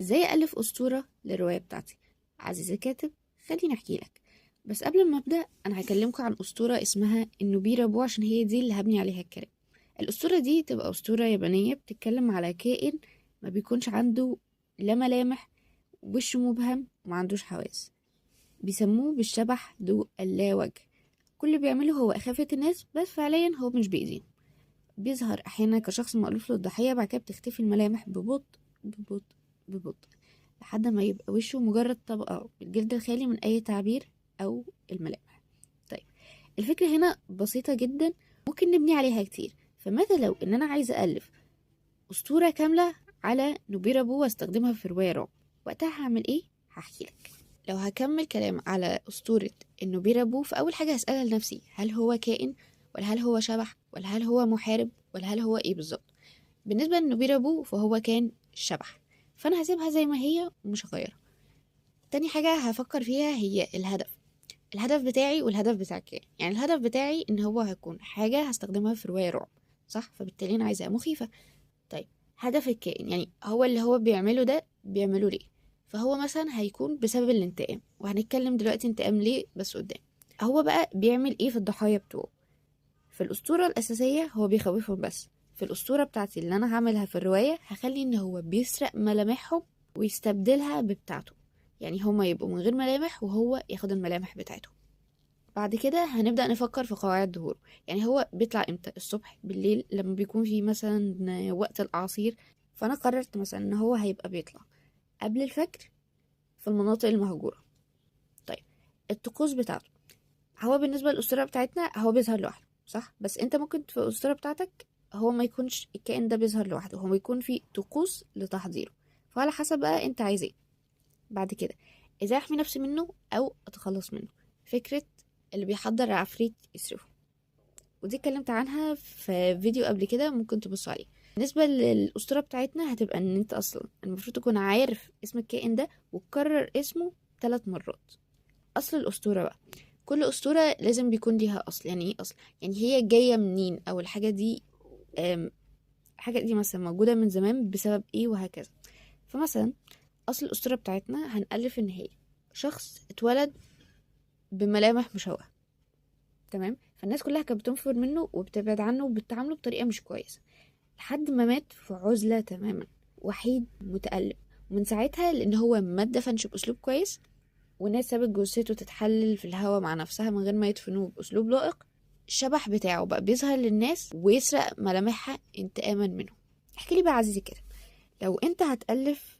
ازاي ألف أسطورة للرواية بتاعتي؟ عزيزي الكاتب، خليني أحكي لك. بس قبل ما أبدأ أنا هكلمكم عن أسطورة اسمها النوبيرا بو، عشان هي دي اللي هبني عليها الكلام. الأسطورة دي تبقى أسطورة يابانية بتتكلم على كائن ما بيكونش عنده لا ملامح، وشه مبهم وما عندوش حواس. بيسموه بالشبح ذو اللاوجه. كل اللي بيعمله هو إخافة الناس، بس فعليا هو مش بيأذيهم. بيظهر أحيانا كشخص مألوف للضحية، بعد كده بتختفي الملامح ببطء ببطء ببطء، لحد ما يبقى وشه مجرد طبقة بالجلد الخالي من أي تعبير أو الملامح. طيب، الفكرة هنا بسيطة جدا، ممكن نبني عليها كتير. فماذا لو إن أنا عايزة ألف أسطورة كاملة على نوبيرا بو واستخدمها في رواية رعب؟ وقتها هعمل إيه؟ هحكي لك. لو هكمل كلام على أسطورة النوبيرا بو، فأول حاجة هسألها لنفسي: هل هو كائن، ولا هل هو شبح، ولا هل هو محارب، ولا هل هو إيه بالظبط؟ بالنسبة لنوبيرا بو فهو كان شبح، فأنا هسيبها زي ما هي ومش هغيرها. تاني حاجة هفكر فيها هي الهدف بتاعي والهدف بتاع الكائن. يعني الهدف بتاعي ان هو هيكون حاجة هستخدمها في رواية رعب، صح؟ فبالتالي انا عايزاها مخيفة. طيب، هدف الكائن يعني هو اللي هو بيعمله ده بيعمله ليه؟ فهو مثلا هيكون بسبب الانتقام، وهنتكلم دلوقتي انتقام ليه بس قدام. هو بقى بيعمل ايه في الضحايا بتوعه؟ في الأسطورة الأساسية هو بيخوفهم، بس في الأسطورة بتاعتي اللي أنا هعملها في الرواية هخلي إن هو بيسرق ملامحهم ويستبدلها ببتاعته. يعني هما يبقوا من غير ملامح وهو ياخد الملامح بتاعتهم. بعد كده هنبدأ نفكر في قواعد ظهوره. يعني هو بيطلع امتى؟ الصبح، بالليل، لما بيكون في مثلا وقت الأعاصير. فأنا قررت مثلا إن هو هيبقى بيطلع قبل الفجر في المناطق المهجورة. طيب، الطقوس بتاعته، هو بالنسبة للأسطورة بتاعتنا هو بيظهر لوحده، صح؟ بس انت ممكن في الأسطورة بتاعتك هو ما يكونش الكائن ده بيظهر لوحده، هو يكون في طقوس لتحضيره. فعلى حسب بقى انت عايز ايه. بعد كده، ازاي احمي نفسي منه او اتخلص منه؟ فكرة اللي بيحضر عفريت يصرفه، ودي اتكلمت عنها في فيديو قبل كده، ممكن تبصوا عليه. بالنسبة للأسطورة بتاعتنا هتبقى ان انت اصلا المفروض تكون عارف اسم الكائن ده وتكرر اسمه 3 مرات. اصل الأسطورة بقى، كل أسطورة لازم بيكون ليها أصل. يعني ايه أصل؟ يعني هي جاية منين، أو الحاجة دي الحاجة دي مثلا موجودة من زمان بسبب ايه، وهكذا. فمثلا أصل الأسطورة بتاعتنا هنألف إن هي شخص اتولد بملامح مشوهة، تمام؟ فالناس كلها كانت بتنفر منه وبتبعد عنه وبتعامله بطريقة مش كويسة، لحد ما مات في عزلة تماما، وحيد متألم. ومن ساعتها لأن هو ما اتدفنش بأسلوب كويس، والناس سابت جثته تتحلل في الهواء مع نفسها من غير ما يدفنوه بأسلوب لائق، الشبح بتاعه بقى بيظهر للناس ويسرق ملامحها انتقاما منه. احكي لي بقى عزيزي كده، لو انت هتألف